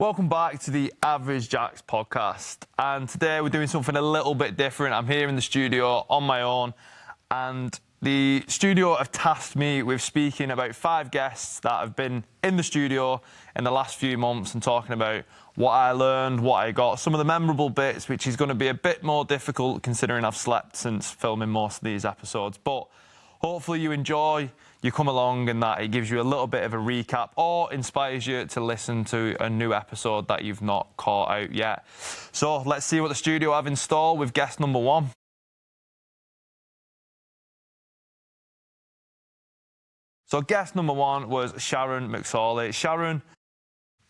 Welcome back to the Average Jacks podcast, and today we're doing something a little bit different. I'm here in the studio on my own, and the studio have tasked me with speaking about 5 guests that have been in the studio in the last few months and talking about what I learned, what I got, some of the memorable bits, which is going to be a bit more difficult considering I've slept since filming most of these episodes. But hopefully you enjoy, you come along and that it gives you a little bit of a recap or inspires you to listen to a new episode that you've not caught out yet. So let's see what the studio have in store with guest number 1. So guest number 1 was Sharon McSorley. Sharon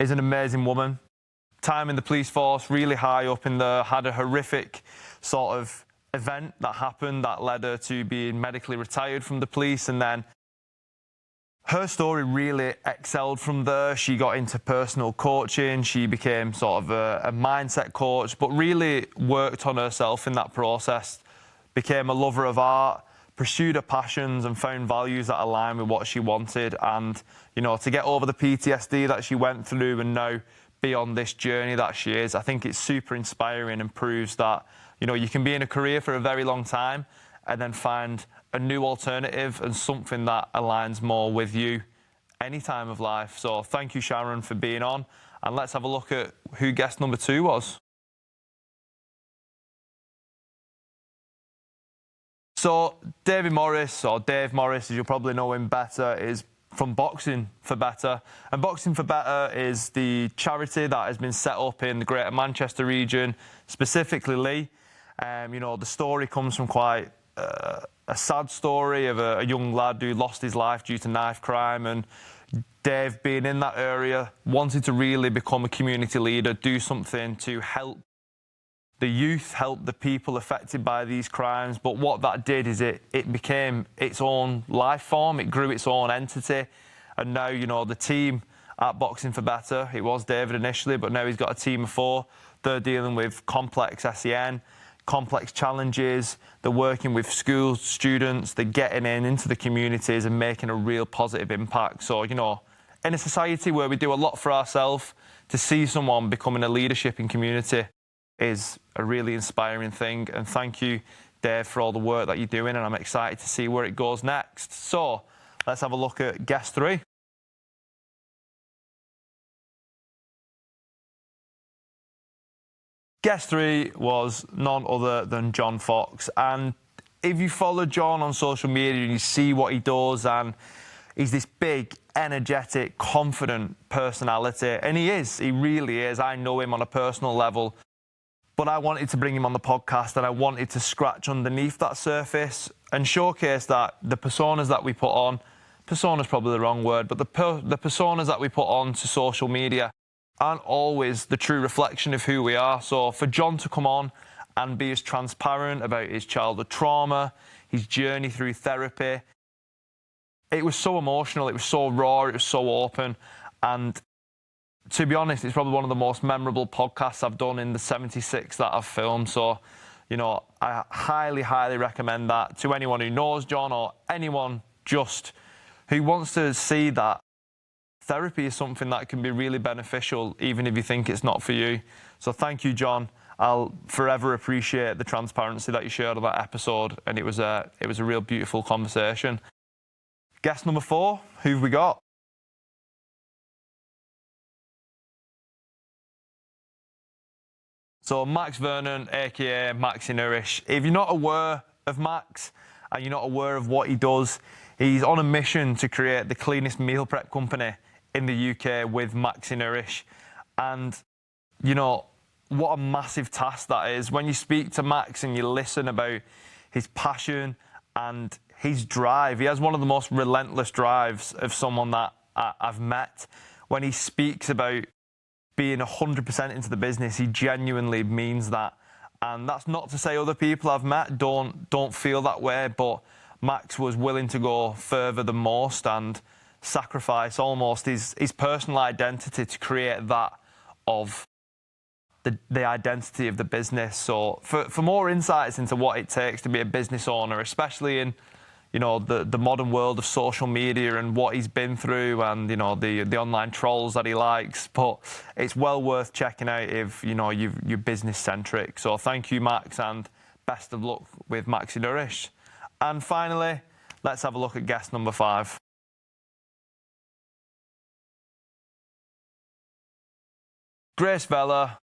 is an amazing woman. Time in the police force, really high up in there, had a horrific sort of event that happened that led her to being medically retired from the police, and then her story really excelled from there. She got into personal coaching, she became sort of a mindset coach, but really worked on herself in that process, became a lover of art, pursued her passions and found values that align with what she wanted. And, you know, to get over the PTSD that she went through and now be on this journey that she is, I think it's super inspiring and proves that, you know, you can be in a career for a very long time and then find a new alternative and something that aligns more with you any time of life. So thank you, Sharon, for being on. And let's have a look at who guest number 2 was. So David Morris, or Dave Morris, as you'll probably know him better, is from Boxing for Better. And Boxing for Better is the charity that has been set up in the Greater Manchester region, specifically Leigh. You know, the story comes from quite a sad story of a young lad who lost his life due to knife crime, and Dave, being in that area, wanted to really become a community leader, do something to help the youth, help the people affected by these crimes. But what that did is it became its own life form, it grew its own entity, and now, you know, the team at Boxing for Better, it was David initially, but now he's got a team of 4. They're dealing with complex SEN, complex challenges, they're working with school students, they're getting into the communities and making a real positive impact. So, you know, in a society where we do a lot for ourselves, to see someone becoming a leadership in community is a really inspiring thing. And thank you, Dave, for all the work that you're doing, and I'm excited to see where it goes next. So let's have a look at guest 3. Guest 3 was none other than Jon Fox, and if you follow Jon on social media and you see what he does, and he's this big, energetic, confident personality, and he really is. I know him on a personal level, but I wanted to bring him on the podcast, and I wanted to scratch underneath that surface and showcase that the personas that we put on, persona's probably the wrong word, but the personas that we put on to social media aren't always the true reflection of who we are. So for Jon to come on and be as transparent about his childhood trauma, his journey through therapy, it was so emotional, it was so raw, it was so open. And to be honest, it's probably one of the most memorable podcasts I've done in the 76 that I've filmed. So, you know, I highly, highly recommend that to anyone who knows Jon, or anyone just who wants to see that therapy is something that can be really beneficial, even if you think it's not for you. So thank you, Jon. I'll forever appreciate the transparency that you shared on that episode, and it was a real beautiful conversation. Guest number 4, who've we got? So Max Vernon, aka Maxi Nourish. If you're not aware of Max and you're not aware of what he does, he's on a mission to create the cleanest meal prep company in the UK with Maxi Nourish. And, you know, what a massive task that is. When you speak to Max and you listen about his passion and his drive, he has one of the most relentless drives of someone that I've met. When he speaks about being 100% into the business, he genuinely means that. And that's not to say other people I've met don't feel that way, but Max was willing to go further than most and sacrifice almost his personal identity to create that of the identity of the business. So for more insights into what it takes to be a business owner, especially in, the modern world of social media and what he's been through, and the online trolls that he likes. But it's well worth checking out if you're business centric. So thank you, Max, and best of luck with Maxi Nourish. And finally, let's have a look at guest number 5. Grace Vella,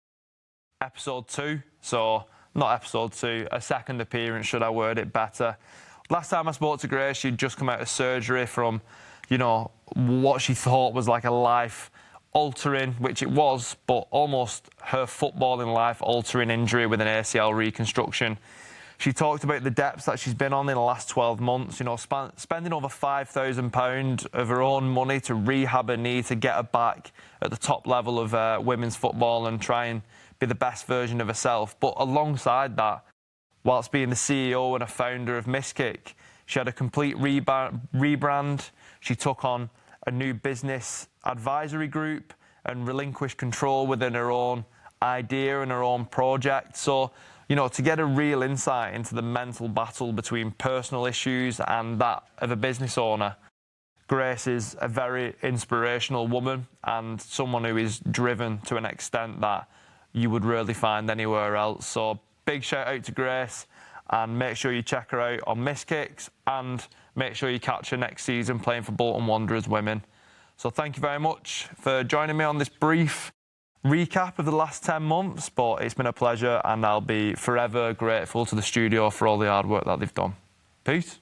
episode 2. So not episode 2, a second appearance, should I word it better. Last time I spoke to Grace, she'd just come out of surgery from, what she thought was like a life-altering, which it was, but almost her footballing life-altering injury with an ACL reconstruction. She talked about the depths that she's been on in the last 12 months, spending over £5,000 of her own money to rehab her knee, to get her back at the top level of women's football and try and be the best version of herself. But alongside that, whilst being the CEO and a founder of Misskick, she had a complete rebrand. She took on a new business advisory group and relinquished control within her own idea and her own project. So, to get a real insight into the mental battle between personal issues and that of a business owner, Grace is a very inspirational woman and someone who is driven to an extent that you would rarely find anywhere else. So big shout out to Grace, and make sure you check her out on Misskicks, and make sure you catch her next season playing for Bolton Wanderers women. So thank you very much for joining me on this brief recap of the last 10 months, but it's been a pleasure, and I'll be forever grateful to the studio for all the hard work that they've done. Peace.